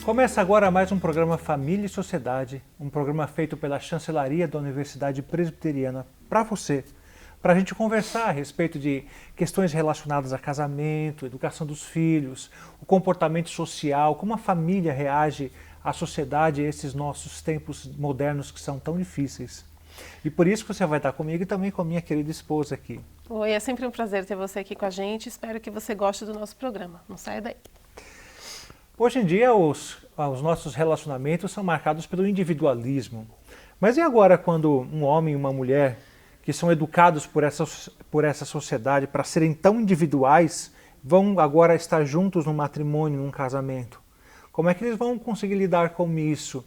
Começa agora mais um programa Família e Sociedade, um programa feito pela Chancelaria da Universidade Presbiteriana para você, para a gente conversar a respeito de questões relacionadas a casamento, educação dos filhos, o comportamento social, como a família reage à sociedade e a esses nossos tempos modernos que são tão difíceis. E por isso que você vai estar comigo e também com a minha querida esposa aqui. Oi, é sempre um prazer ter você aqui com a gente. Espero que você goste do nosso programa. Não saia daí. Hoje em dia, os nossos relacionamentos são marcados pelo individualismo. Mas e agora quando um homem e uma mulher que são educados por essa sociedade para serem tão individuais, vão agora estar juntos num matrimônio, num casamento? Como é que eles vão conseguir lidar com isso?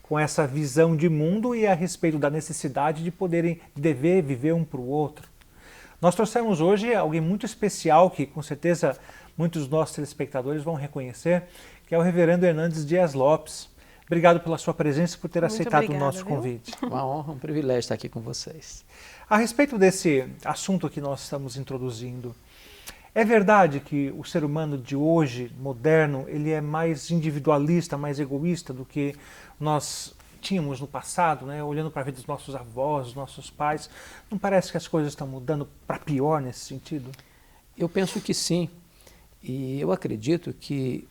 Com essa visão de mundo e a respeito da necessidade de dever viver um para o outro? Nós trouxemos hoje alguém muito especial que com certeza muitos dos nossos telespectadores vão reconhecer, que é o reverendo Hernandes Dias Lopes. Obrigado pela sua presença e por ter aceitado o nosso convite. Uma honra, um privilégio estar aqui com vocês. A respeito desse assunto que nós estamos introduzindo, é verdade que o ser humano de hoje, moderno, ele é mais individualista, mais egoísta do que nós tínhamos no passado, né? Olhando para a vida dos nossos avós, dos nossos pais, não parece que as coisas estão mudando para pior nesse sentido? Eu penso que sim, e eu acredito que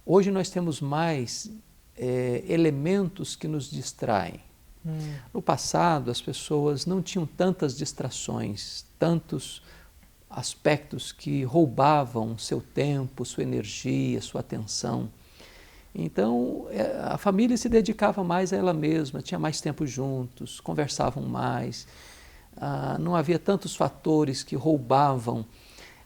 hoje nós temos mais elementos que nos distraem. No passado, as pessoas não tinham tantas distrações, tantos aspectos que roubavam seu tempo, sua energia, sua atenção. Então, a família se dedicava mais a ela mesma, tinha mais tempo juntos, conversavam mais, não havia tantos fatores que roubavam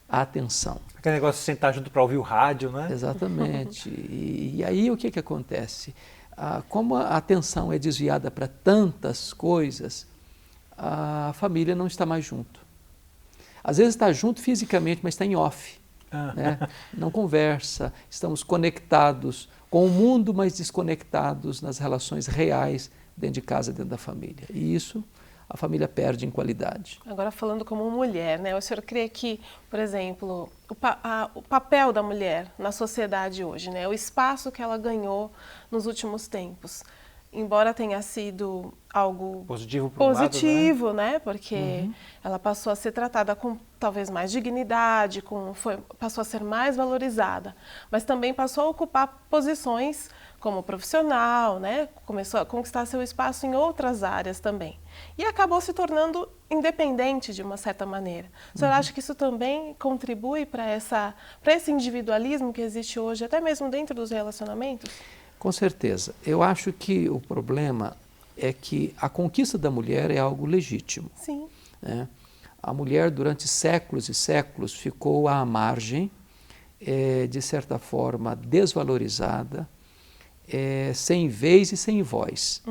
a atenção. Aquele negócio de sentar junto para ouvir o rádio, né? Exatamente. E aí o que acontece? Como a atenção é desviada para tantas coisas, a família não está mais junto. Às vezes está junto fisicamente, mas está em off. Né? Não conversa, estamos conectados com o mundo, mas desconectados nas relações reais dentro de casa, dentro da família. E isso a família perde em qualidade. Agora falando como mulher, né? O senhor crê que, por exemplo, o papel da mulher na sociedade hoje, né? O espaço que ela ganhou nos últimos tempos, embora tenha sido algo positivo, né? Porque ela passou a ser tratada com talvez mais dignidade, passou a ser mais valorizada, mas também passou a ocupar posições como profissional, né? Começou a conquistar seu espaço em outras áreas também. E acabou se tornando independente de uma certa maneira. O senhor acha que isso também contribui para esse individualismo que existe hoje, até mesmo dentro dos relacionamentos? Com certeza. Eu acho que o problema é que a conquista da mulher é algo legítimo. Sim. Né? A mulher, durante séculos e séculos, ficou à margem, de certa forma, desvalorizada, sem vez e sem voz.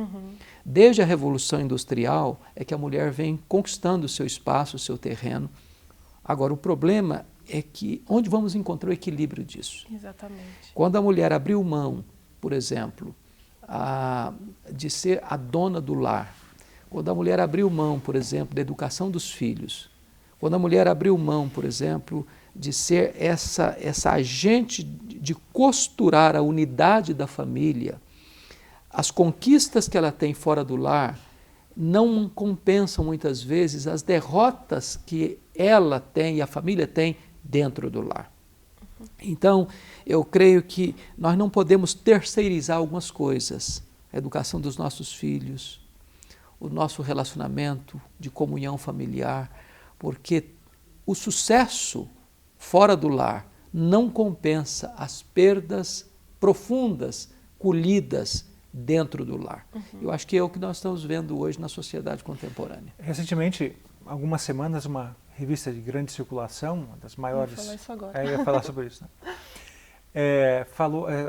Desde a Revolução Industrial é que a mulher vem conquistando o seu espaço, o seu terreno. Agora, o problema é que onde vamos encontrar o equilíbrio disso? Exatamente. Quando a mulher abriu mão, por exemplo, de ser a dona do lar, quando a mulher abriu mão, por exemplo, da educação dos filhos, quando a mulher abriu mão, por exemplo, de ser essa agente de costurar a unidade da família, as conquistas que ela tem fora do lar não compensam muitas vezes as derrotas que ela tem e a família tem dentro do lar. Então, eu creio que nós não podemos terceirizar algumas coisas. A educação dos nossos filhos, o nosso relacionamento de comunhão familiar, porque o sucesso fora do lar não compensa as perdas profundas, colhidas dentro do lar. Eu acho que é o que nós estamos vendo hoje na sociedade contemporânea. Recentemente, algumas semanas, uma revista de grande circulação, uma das maiores... Vou falar isso agora. Eu ia falar sobre isso. Né?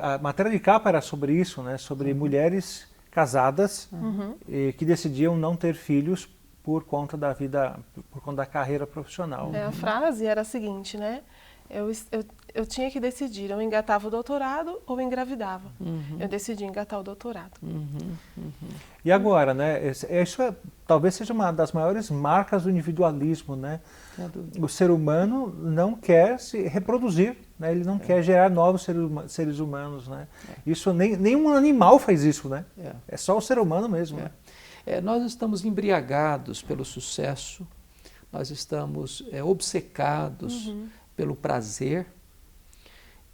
A matéria de capa era sobre isso, né? Sobre mulheres casadas que decidiam não ter filhos por conta da vida, por conta da carreira profissional. A frase era a seguinte, né? Eu tinha que decidir, eu engatava o doutorado ou eu decidi engatar o doutorado. E agora, né? Isso talvez seja uma das maiores marcas do individualismo, né? O ser humano não quer se reproduzir, né? Ele não quer gerar novos seres humanos, né? Isso nenhum animal faz isso, né? É só o ser humano mesmo. Né? Nós estamos embriagados pelo sucesso, nós estamos obcecados pelo prazer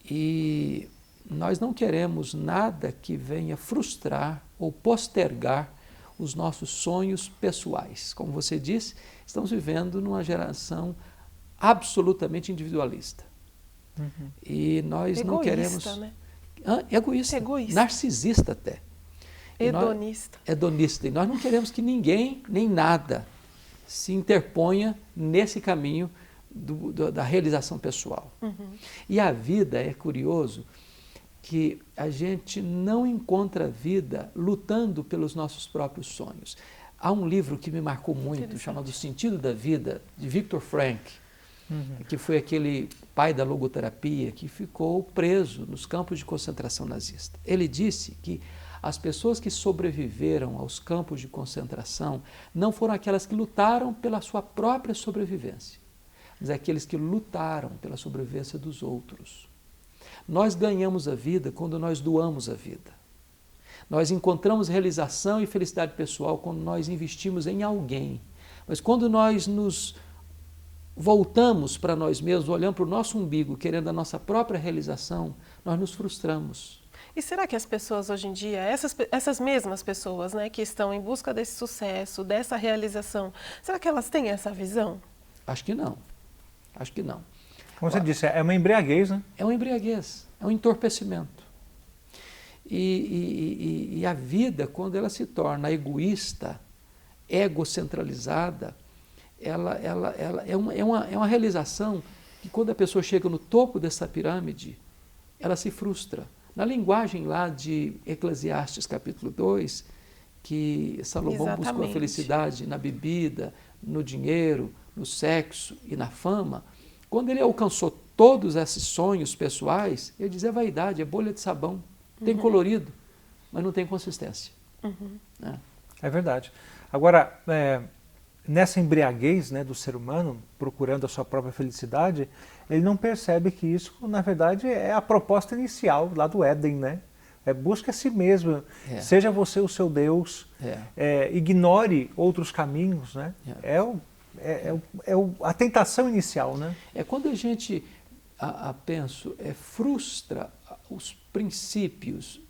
e nós não queremos nada que venha frustrar ou postergar os nossos sonhos pessoais. Como você disse, estamos vivendo numa geração absolutamente individualista. E nós não queremos... Né? Egoísta, narcisista até. Hedonista. Hedonista. E nós não queremos que ninguém, nem nada, se interponha nesse caminho da realização pessoal. E a vida, é curioso, que a gente não encontra vida lutando pelos nossos próprios sonhos. Há um livro que me marcou muito, chamado O Sentido da Vida, de Viktor Frankl, que foi aquele pai da logoterapia que ficou preso nos campos de concentração nazista. Ele disse que as pessoas que sobreviveram aos campos de concentração não foram aquelas que lutaram pela sua própria sobrevivência, mas aqueles que lutaram pela sobrevivência dos outros. Nós ganhamos a vida quando nós doamos a vida. Nós encontramos realização e felicidade pessoal quando nós investimos em alguém. Mas quando nós nos voltamos para nós mesmos, olhando para o nosso umbigo, querendo a nossa própria realização, nós nos frustramos. E será que as pessoas hoje em dia, essas mesmas pessoas, né, que estão em busca desse sucesso, dessa realização, será que elas têm essa visão? Acho que não. Acho que não. Como você disse, é uma embriaguez, né? É uma embriaguez, é um entorpecimento. E a vida, quando ela se torna egoísta, egocentralizada, ela é uma realização que quando a pessoa chega no topo dessa pirâmide, ela se frustra. Na linguagem lá de Eclesiastes capítulo 2, que Salomão buscou a felicidade na bebida, no dinheiro, no sexo e na fama, quando ele alcançou todos esses sonhos pessoais, ele diz, é vaidade, é bolha de sabão, tem colorido, mas não tem consistência. É verdade. Agora, nessa embriaguez, né, do ser humano, procurando a sua própria felicidade, ele não percebe que isso, na verdade, é a proposta inicial lá do Éden, né? Busque a si mesmo, seja você o seu Deus, ignore outros caminhos, né? A tentação inicial, né? É quando a gente, frustra os princípios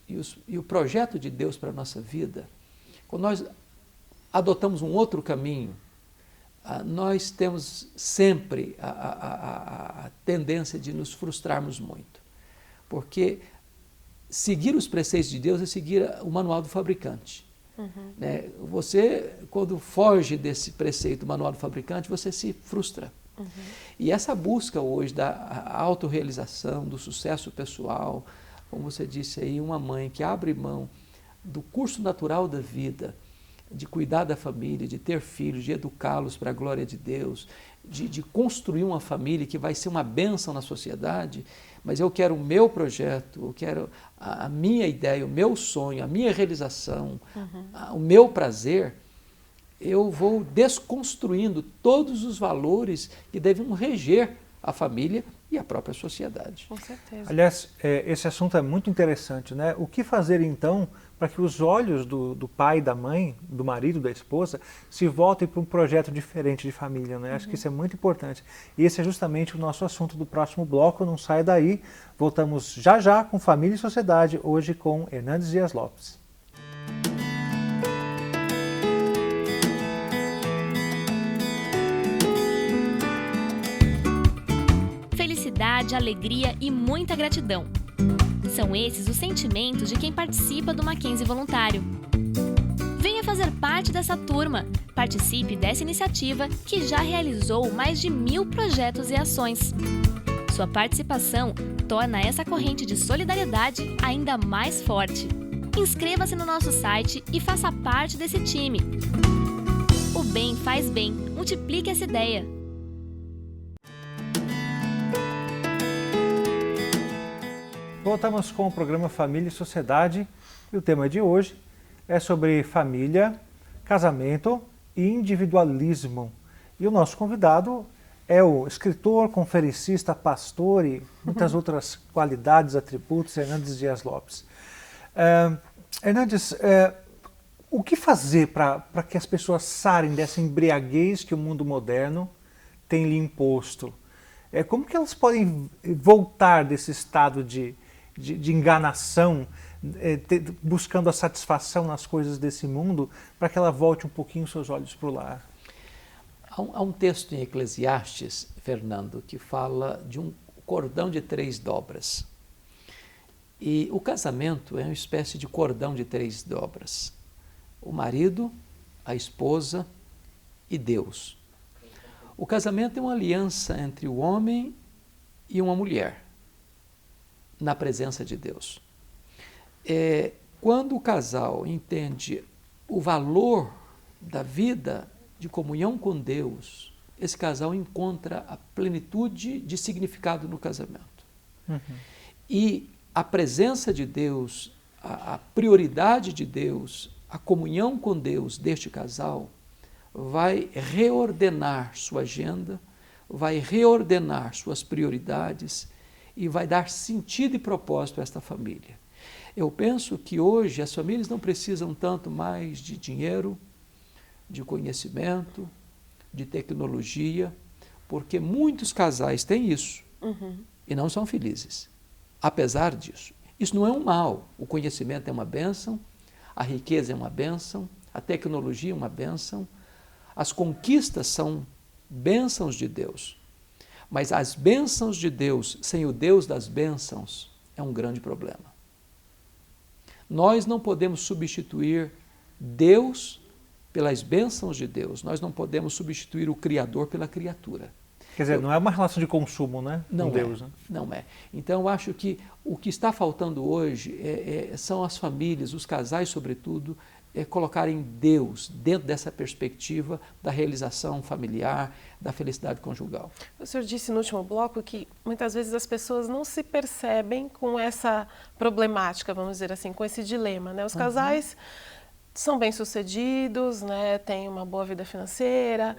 e o projeto de Deus para a nossa vida, quando nós adotamos um outro caminho, nós temos sempre a tendência de nos frustrarmos muito. Porque seguir os preceitos de Deus é seguir o manual do fabricante. Né? Você, quando foge desse preceito do manual do fabricante, você se frustra. E essa busca hoje da autorrealização, do sucesso pessoal, como você disse aí, uma mãe que abre mão do curso natural da vida, de cuidar da família, de ter filhos, de educá-los para a glória de Deus, de construir uma família que vai ser uma bênção na sociedade, mas eu quero o meu projeto, eu quero a minha ideia, o meu sonho, a minha realização, o meu prazer, eu vou desconstruindo todos os valores que devem reger a família e a própria sociedade. Com certeza. Aliás, esse assunto é muito interessante, né? O que fazer então para que os olhos do pai, da mãe, do marido, da esposa, se voltem para um projeto diferente de família, né? Acho que isso é muito importante. E esse é justamente o nosso assunto do próximo bloco, não sai daí. Voltamos já já com Família e Sociedade, hoje com Hernandes Dias Lopes. Felicidade, alegria e muita gratidão. São esses os sentimentos de quem participa do Mackenzie Voluntário. Venha fazer parte dessa turma. Participe dessa iniciativa que já realizou mais de 1000 projetos e ações. Sua participação torna essa corrente de solidariedade ainda mais forte. Inscreva-se no nosso site e faça parte desse time. O bem faz bem. Multiplique essa ideia. Voltamos com o programa Família e Sociedade e o tema de hoje é sobre família, casamento e individualismo. E o nosso convidado é o escritor, conferencista, pastor e muitas outras qualidades, atributos, Hernandes Dias Lopes. Hernandes, o que fazer para que as pessoas sarem dessa embriaguez que o mundo moderno tem lhe imposto? Como que elas podem voltar desse estado de enganação, buscando a satisfação nas coisas desse mundo, para que ela volte um pouquinho seus olhos para o lar? Há um texto em Eclesiastes, Fernando, que fala de um cordão de 3 dobras. E o casamento é uma espécie de cordão de 3 dobras. O marido, a esposa e Deus. O casamento é uma aliança entre o homem e uma mulher, na presença de Deus. Quando o casal entende o valor da vida de comunhão com Deus, esse casal encontra a plenitude de significado no casamento. Uhum. E a presença de Deus, a prioridade de Deus, a comunhão com Deus deste casal vai reordenar sua agenda, vai reordenar suas prioridades e vai dar sentido e propósito a esta família. Eu penso que hoje as famílias não precisam tanto mais de dinheiro, de conhecimento, de tecnologia, porque muitos casais têm isso e não são felizes, apesar disso. Isso não é um mal, o conhecimento é uma bênção, a riqueza é uma bênção, a tecnologia é uma bênção, as conquistas são bênçãos de Deus, mas as bênçãos de Deus sem o Deus das bênçãos é um grande problema. Nós não podemos substituir Deus pelas bênçãos de Deus. Nós não podemos substituir o Criador pela criatura. Quer dizer, não é uma relação de consumo, né? Não com Deus, né? Não é. Então, eu acho que o que está faltando hoje são as famílias, os casais, sobretudo, colocarem Deus dentro dessa perspectiva da realização familiar, da felicidade conjugal. O senhor disse no último bloco que muitas vezes as pessoas não se percebem com essa problemática, vamos dizer assim, com esse dilema, né? Os casais são bem-sucedidos, né? Têm uma boa vida financeira,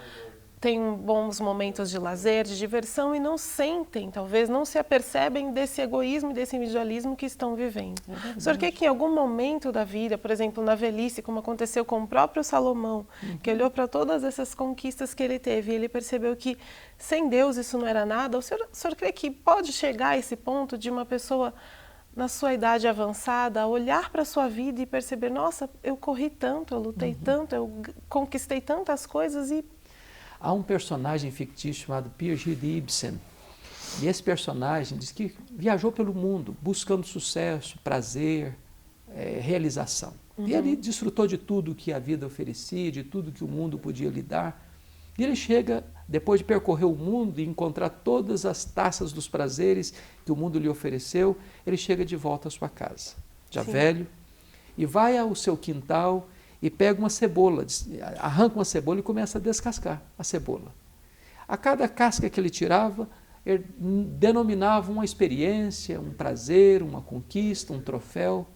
têm bons momentos de lazer, de diversão e não sentem, talvez não se apercebem desse egoísmo e desse individualismo que estão vivendo. O senhor quer que em algum momento da vida, por exemplo, na velhice, como aconteceu com o próprio Salomão, que olhou para todas essas conquistas que ele teve e ele percebeu que sem Deus isso não era nada, o senhor crê que pode chegar a esse ponto de uma pessoa na sua idade avançada, olhar para a sua vida e perceber, nossa, eu corri tanto, eu lutei tanto, eu conquistei tantas coisas e... Há um personagem fictício chamado Pierre de Ibsen, e esse personagem diz que viajou pelo mundo buscando sucesso, prazer, realização. E ele desfrutou de tudo que a vida oferecia, de tudo que o mundo podia lhe dar. E ele chega, depois de percorrer o mundo e encontrar todas as taças dos prazeres que o mundo lhe ofereceu, ele chega de volta à sua casa, já velho, e vai ao seu quintal e pega uma cebola, arranca uma cebola e começa a descascar a cebola. A cada casca que ele tirava, ele denominava uma experiência, um prazer, uma conquista, um troféu.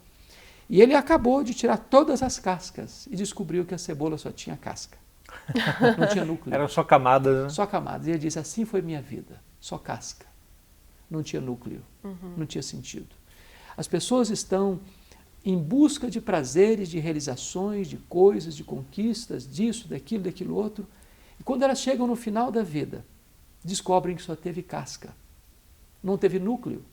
E ele acabou de tirar todas as cascas e descobriu que a cebola só tinha casca. Não tinha núcleo. Eram só camadas, né? Só camadas. E ele disse, assim foi minha vida, só casca. Não tinha núcleo, não tinha sentido. As pessoas estão em busca de prazeres, de realizações, de coisas, de conquistas, disso, daquilo outro. E quando elas chegam no final da vida, descobrem que só teve casca, não teve núcleo.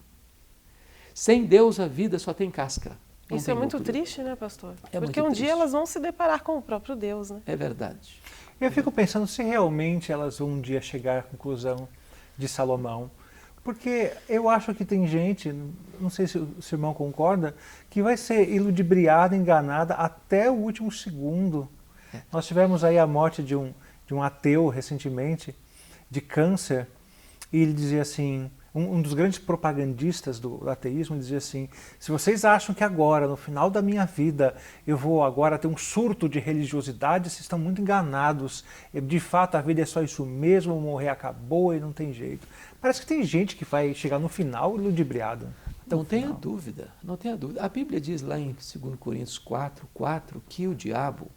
Sem Deus a vida só tem casca. Isso é muito triste, né, pastor? É porque um dia elas vão se deparar com o próprio Deus, né? É verdade. Eu fico pensando se realmente elas vão um dia chegar à conclusão de Salomão. Porque eu acho que tem gente, não sei se o irmão concorda, que vai ser iludibriada, enganada até o último segundo. Nós tivemos aí a morte de um ateu recentemente, de câncer, e ele dizia assim, um dos grandes propagandistas do ateísmo dizia assim, se vocês acham que agora, no final da minha vida, eu vou agora ter um surto de religiosidade, vocês estão muito enganados. De fato, a vida é só isso mesmo, morrer acabou e não tem jeito. Parece que tem gente que vai chegar no final ludibriada. Não tenha dúvida, não tenha dúvida. A Bíblia diz lá em 2 Coríntios 4:4 que o diabo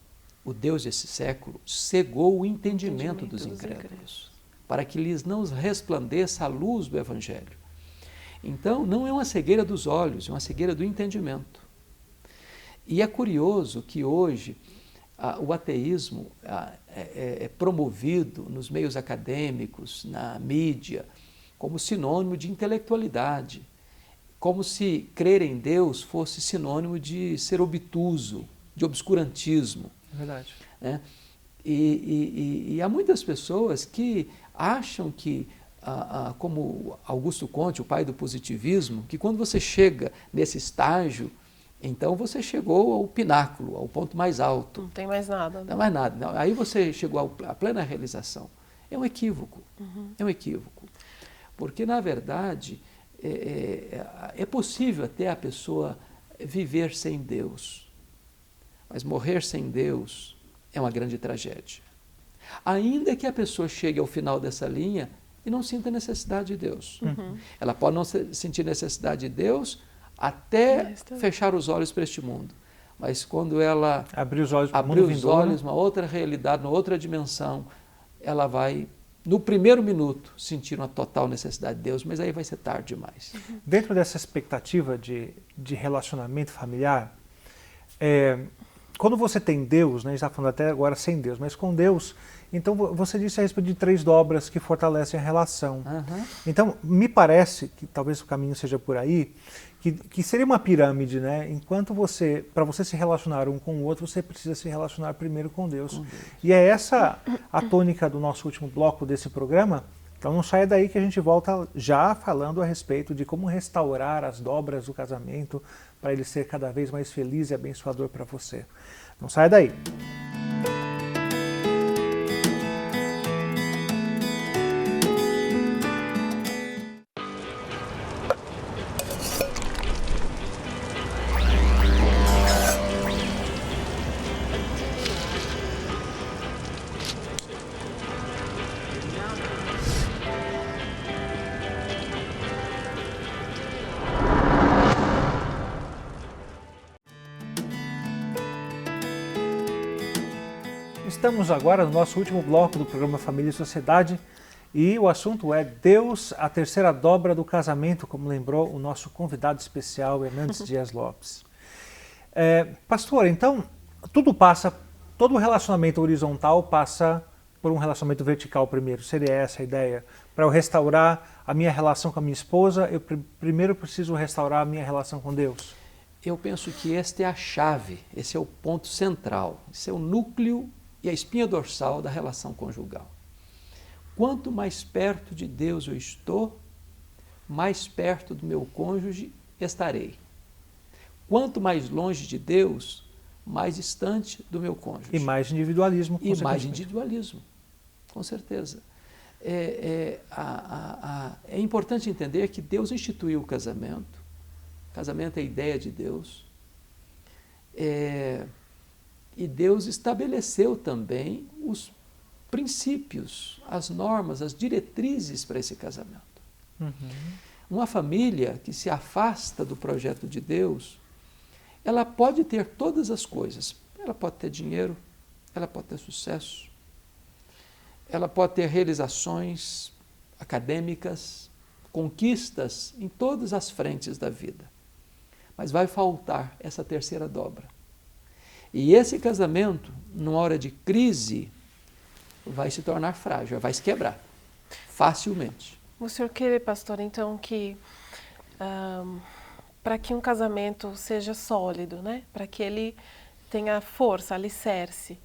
o Deus desse século cegou o entendimento dos incrédulos, para que lhes não resplandeça a luz do Evangelho. Então, não é uma cegueira dos olhos, é uma cegueira do entendimento. E é curioso que hoje o ateísmo é promovido nos meios acadêmicos, na mídia, como sinônimo de intelectualidade, como se crer em Deus fosse sinônimo de ser obtuso, de obscurantismo. É verdade. Né? E há muitas pessoas que acham que, como Augusto Comte, o pai do positivismo, que quando você chega nesse estágio, então você chegou ao pináculo, ao ponto mais alto. Não tem mais nada. Né? Não há mais nada. Não. Aí você chegou à plena realização. É um equívoco. É um equívoco. Porque, na verdade, é possível até a pessoa viver sem Deus. Mas morrer sem Deus é uma grande tragédia. Ainda que a pessoa chegue ao final dessa linha e não sinta necessidade de Deus. Ela pode não sentir necessidade de Deus até fechar os olhos para este mundo. Mas quando ela abrir os olhos para abrir os olhos, uma outra realidade, uma outra dimensão, ela vai, no primeiro minuto, sentir uma total necessidade de Deus, mas aí vai ser tarde demais. Dentro dessa expectativa de relacionamento familiar, quando você tem Deus, né, a gente está falando até agora sem Deus, mas com Deus, então você disse a respeito de 3 dobras que fortalecem a relação. Então, me parece, que talvez o caminho seja por aí, que seria uma pirâmide, né? Enquanto para você se relacionar um com o outro, você precisa se relacionar primeiro com Deus. E é essa a tônica do nosso último bloco desse programa. Então não saia daí que a gente volta já falando a respeito de como restaurar as dobras do casamento para ele ser cada vez mais feliz e abençoador para você. Não saia daí. Estamos agora no nosso último bloco do programa Família e Sociedade e o assunto é Deus, a terceira dobra do casamento, como lembrou o nosso convidado especial, Hernandes Dias Lopes. Pastor, então, todo relacionamento horizontal passa por um relacionamento vertical primeiro, seria essa a ideia? Para eu restaurar a minha relação com a minha esposa, eu primeiro preciso restaurar a minha relação com Deus? Eu penso que esta é a chave, esse é o ponto central, esse é o núcleo e a espinha dorsal da relação conjugal. Quanto mais perto de Deus eu estou, mais perto do meu cônjuge estarei. Quanto mais longe de Deus, mais distante do meu cônjuge. E mais individualismo. E mais individualismo, com certeza. É importante entender que Deus instituiu o casamento. O casamento é a ideia de Deus. E Deus estabeleceu também os princípios, as normas, as diretrizes para esse casamento. Uma família que se afasta do projeto de Deus, ela pode ter todas as coisas. Ela pode ter dinheiro, ela pode ter sucesso, ela pode ter realizações acadêmicas, conquistas em todas as frentes da vida. Mas vai faltar essa terceira dobra. E esse casamento, numa hora de crise, vai se tornar frágil, vai se quebrar facilmente. O senhor quer, pastor, então, que para que um casamento seja sólido, né? Para que ele tenha força, alicerce,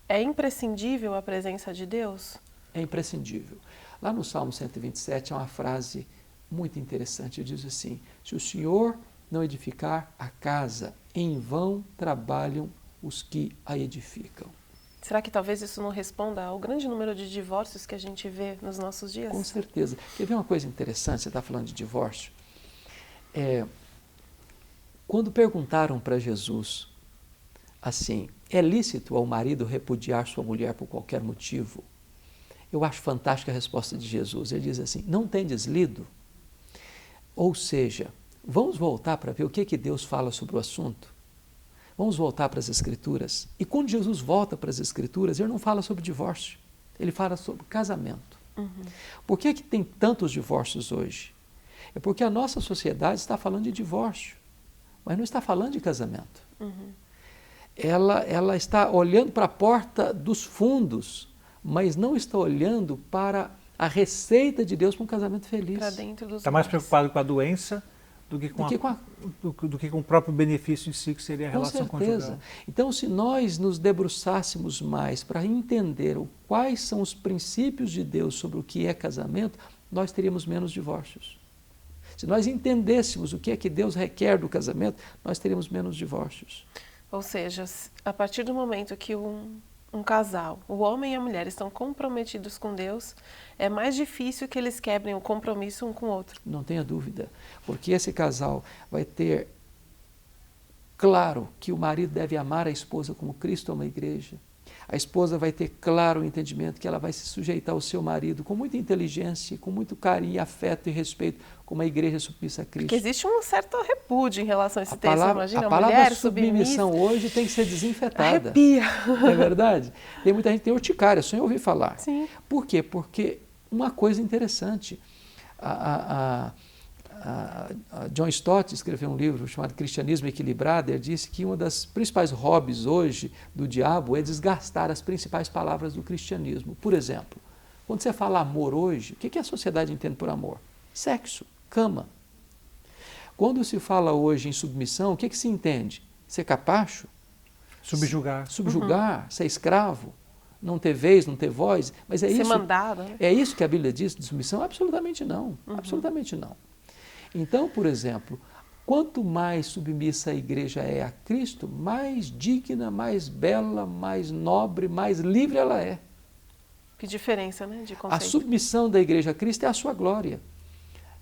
é imprescindível a presença de Deus? É imprescindível. Lá no Salmo 127 é uma frase muito interessante, diz assim: se o Senhor não edificar a casa, em vão trabalham os que a edificam. Será que talvez isso não responda ao grande número de divórcios que a gente vê nos nossos dias? Com certeza. Quer ver uma coisa interessante? Você está falando de divórcio. Quando perguntaram para Jesus assim, é lícito ao marido repudiar sua mulher por qualquer motivo? Eu acho fantástica a resposta de Jesus. Ele diz assim, não tendes lido? Ou seja, vamos voltar para ver o que Deus fala sobre o assunto. Vamos voltar para as Escrituras. E quando Jesus volta para as Escrituras, ele não fala sobre divórcio, ele fala sobre casamento. Por que que tem tantos divórcios hoje? É porque a nossa sociedade está falando de divórcio, mas não está falando de casamento. Ela está olhando para a porta dos fundos, mas não está olhando para a receita de Deus para um casamento feliz. Para dentro dos Está mais lares. preocupado com a doença do que com o próprio benefício em si, que seria a relação conjugal. Então, se nós nos debruçássemos mais para entender quais são os princípios de Deus sobre o que é casamento, nós teríamos menos divórcios. Se nós entendêssemos o que é que Deus requer do casamento, nós teríamos menos divórcios. Ou seja, a partir do momento que um casal, o homem e a mulher, estão comprometidos com Deus, é mais difícil que eles quebrem o compromisso um com o outro. Não tenha dúvida, porque esse casal vai ter claro que o marido deve amar a esposa como Cristo ama a igreja. A esposa vai ter claro o entendimento que ela vai se sujeitar ao seu marido com muita inteligência, com muito carinho, afeto e respeito, como a igreja é submissa a Cristo. Porque existe um certo repúdio em relação a esse texto. Imagina, a palavra mulher submissão submissa, hoje tem que ser desinfetada. arrepia. Não é verdade? Tem muita gente que tem urticária, só em ouvir falar. Sim. Por quê? Porque uma coisa interessante, John Stott escreveu um livro chamado Cristianismo Equilibrado, e ele disse que uma das principais hobbies hoje do diabo é desgastar as principais palavras do cristianismo. Por exemplo, quando você fala amor hoje, o que a sociedade entende por amor? Sexo, cama. Quando se fala hoje em submissão, o que se entende? Ser capacho? Subjugar. Ser escravo? Não ter vez, não ter voz? Mas é Ser isso, mandado, né? é isso que a Bíblia diz de submissão? Absolutamente não. Absolutamente não. Então, por exemplo, quanto mais submissa a igreja é a Cristo, mais digna, mais bela, mais nobre, mais livre ela é. Que diferença, né, de A conceito. submissão da igreja a Cristo é a sua glória.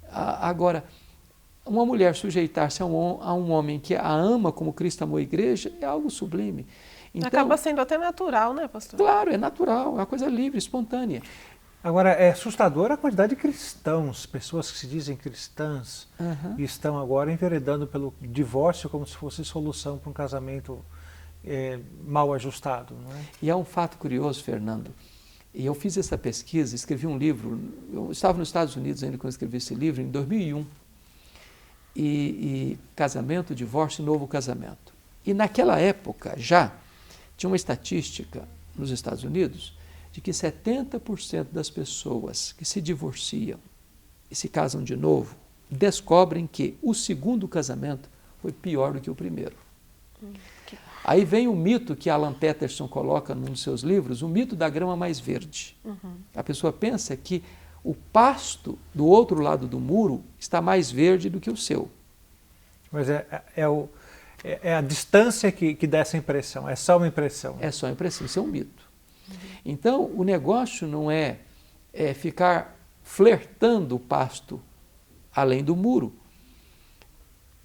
Agora, uma mulher sujeitar-se a um homem que a ama como Cristo amou a igreja é algo sublime. Então, Acaba sendo até natural, né, pastor? claro, é natural, é uma coisa livre, espontânea. Agora, é assustadora a quantidade de cristãos, pessoas que se dizem cristãs, e estão agora enveredando pelo divórcio como se fosse solução para um casamento mal ajustado. Não é? E é um fato curioso, Fernando, e eu fiz essa pesquisa, escrevi um livro, eu estava nos Estados Unidos ainda quando escrevi esse livro, em 2001, e casamento, divórcio e novo casamento. E naquela época já tinha uma estatística nos Estados Unidos de que 70% das pessoas que se divorciam e se casam de novo descobrem que o segundo casamento foi pior do que o primeiro. Aí vem o mito que Alan Peterson coloca num dos seus livros, o mito da grama mais verde. A pessoa pensa que o pasto do outro lado do muro está mais verde do que o seu. Mas é a distância que dá essa impressão, é só uma impressão. É só impressão, isso é um mito. Então, o negócio não é ficar flertando o pasto além do muro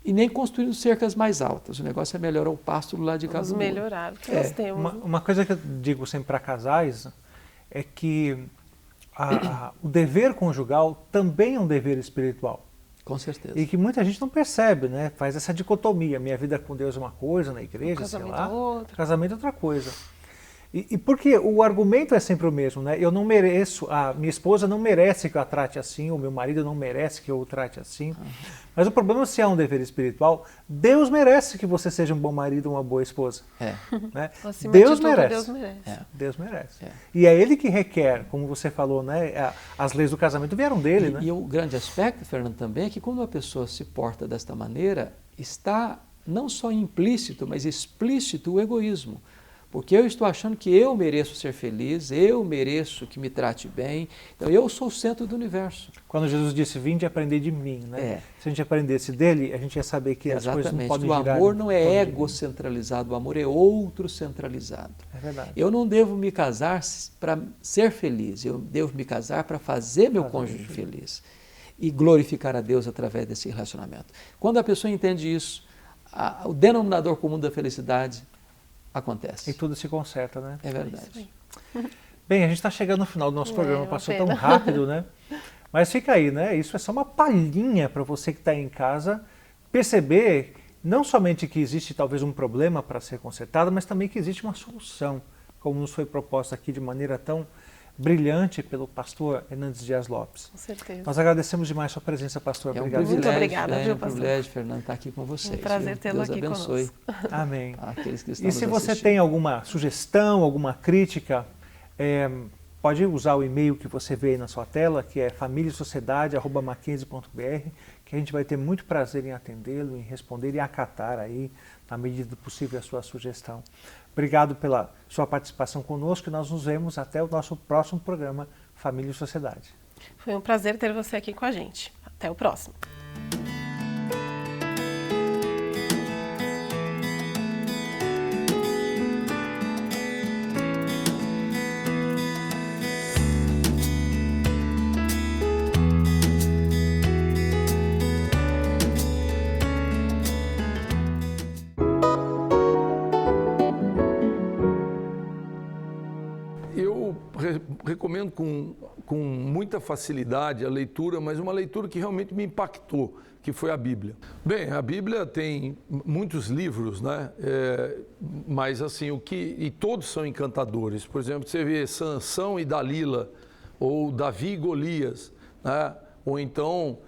e nem construindo cercas mais altas. O negócio é melhorar o pasto do lado de cá do muro. Melhorar o que nós temos. Uma coisa que eu digo sempre para casais é que o dever conjugal também é um dever espiritual. Com certeza. E que muita gente não percebe, né? Faz essa dicotomia. Minha vida com Deus é uma coisa, na igreja, sei lá. Casamento é outra coisa. E porque o argumento é sempre o mesmo, né? Eu não mereço, a minha esposa não merece que eu a trate assim, o meu marido não merece que eu o trate assim. Mas o problema é se há um dever espiritual, Deus merece que você seja um bom marido, uma boa esposa. Né? Deus merece. Deus merece. E é Ele que requer, como você falou, né? As leis do casamento vieram dele, né? E o grande aspecto, Fernando, também é que quando uma pessoa se porta desta maneira, está não só implícito, mas explícito o egoísmo. Porque eu estou achando que eu mereço ser feliz, eu mereço que me trate bem, então eu sou o centro do universo. Quando Jesus disse, vinde aprender de mim, né? Se a gente aprendesse dele, a gente ia saber que as coisas não podem girar. O amor não é egocentralizado, o amor é outro-centralizado. É verdade. Eu não devo me casar para ser feliz, eu devo me casar para fazer meu cônjuge feliz e glorificar a Deus através desse relacionamento. Quando a pessoa entende isso, o denominador comum da felicidade acontece. E tudo se conserta, né? É verdade. Bem, a gente está chegando no final do nosso programa, passou tão rápido, né? Mas fica aí, né? Isso é só uma palhinha para você que está em casa perceber não somente que existe talvez um problema para ser consertado, mas também que existe uma solução, como nos foi proposta aqui de maneira tão brilhante pelo pastor Hernandes Dias Lopes. Com certeza. Nós agradecemos demais a sua presença, pastor. É um Obrigado. privilégio, Muito obrigada, é viu, um pastor? privilégio, Fernando, estar aqui com vocês. Um prazer viu? tê-lo Deus aqui abençoe Amém. aqueles que estão E nos se você assistindo. tem alguma sugestão, alguma crítica, pode usar o e-mail que você vê aí na sua tela, que é familiasociedade@mackenzie.br, que a gente vai ter muito prazer em atendê-lo, em responder e acatar aí, na medida do possível, a sua sugestão. Obrigado pela sua participação conosco e nós nos vemos até o nosso próximo programa Família e Sociedade. Foi um prazer ter você aqui com a gente. Até o próximo. Eu recomendo com muita facilidade a leitura, mas uma leitura que realmente me impactou, que foi a Bíblia. Bem, a Bíblia tem muitos livros, né? Mas assim, e todos são encantadores. Por exemplo, você vê Sansão e Dalila, ou Davi e Golias, né? Ou então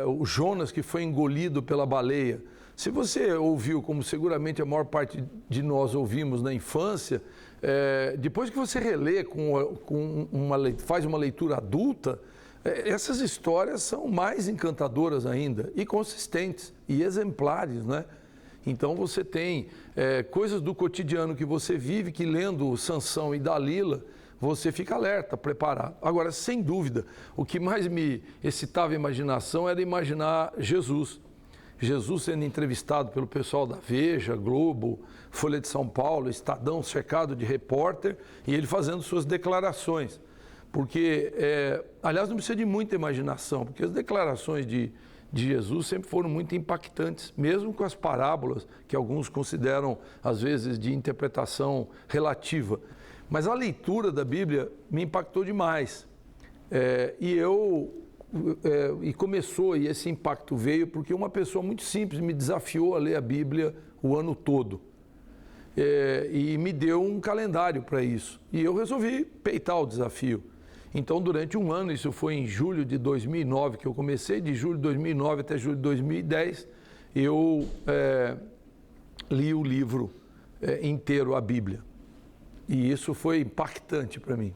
o Jonas que foi engolido pela baleia. Se você ouviu, como seguramente a maior parte de nós ouvimos na infância, depois que você relê faz uma leitura adulta, essas histórias são mais encantadoras ainda, e consistentes, e exemplares, né? Então você tem coisas do cotidiano que você vive, que lendo Sansão e Dalila, você fica alerta, preparado. Agora, sem dúvida, o que mais me excitava a imaginação era imaginar Jesus sendo entrevistado pelo pessoal da Veja, Globo, Folha de São Paulo, Estadão, cercado de repórter, e ele fazendo suas declarações. Porque, aliás, não precisa de muita imaginação, porque as declarações de Jesus sempre foram muito impactantes, mesmo com as parábolas, que alguns consideram, às vezes, de interpretação relativa. Mas a leitura da Bíblia me impactou demais. E começou, e esse impacto veio porque uma pessoa muito simples me desafiou a ler a Bíblia o ano todo. E me deu um calendário para isso. E eu resolvi peitar o desafio. Então, durante um ano, isso foi em julho de 2009 que eu comecei, de julho de 2009 até julho de 2010, eu li o livro inteiro, a Bíblia. E isso foi impactante para mim.